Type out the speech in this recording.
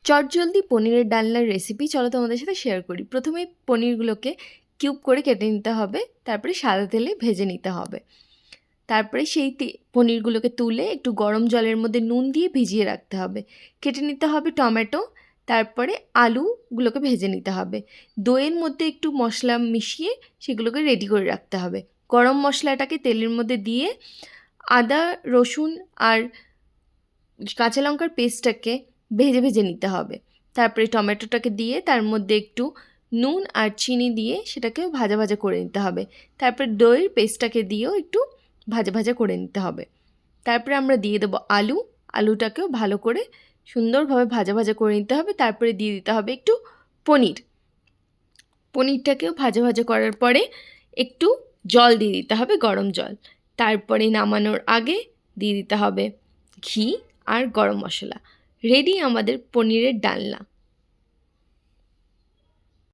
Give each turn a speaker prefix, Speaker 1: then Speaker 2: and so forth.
Speaker 1: চটজলদি পনিরের ডালনার রেসিপি চলো তোমাদের সাথে শেয়ার করি। প্রথমে পনিরগুলোকে কিউব করে কেটে নিতে হবে, তারপরে সাদা তেলে ভেজে নিতে হবে। তারপরে সেই পনিরগুলোকে তুলে একটু গরম জলের মধ্যে নুন দিয়ে ভিজিয়ে রাখতে হবে। কেটে নিতে হবে টমেটো, তারপরে আলুগুলোকে ভেজে নিতে হবে। দইয়ের মধ্যে একটু মশলা মিশিয়ে সেগুলোকে রেডি করে রাখতে হবে। গরম মশলাটাকে তেলের মধ্যে দিয়ে আদা রসুন আর কাঁচা লঙ্কার পেস্টটাকে ভেজে ভেজে নিতে হবে। তারপরে টমেটোটাকে দিয়ে তার মধ্যে একটু নুন আর চিনি দিয়ে সেটাকেও ভাজা ভাজা করে নিতে হবে। তারপরে দইয়ের পেস্টটাকে দিয়েও একটু ভাজা ভাজা করে নিতে হবে। তারপরে আমরা দিয়ে দেবো আলুটাকেও ভালো করে সুন্দরভাবে ভাজা ভাজা করে নিতে হবে। তারপরে দিয়ে দিতে হবে একটু পনিরটাকেও ভাজা ভাজা করার পরে একটু জল দিয়ে দিতে হবে, গরম জল। তারপরে নামানোর আগে দিয়ে দিতে হবে ঘি আর গরম মশলা। রেডি আমাদের পনিরের ডালনা।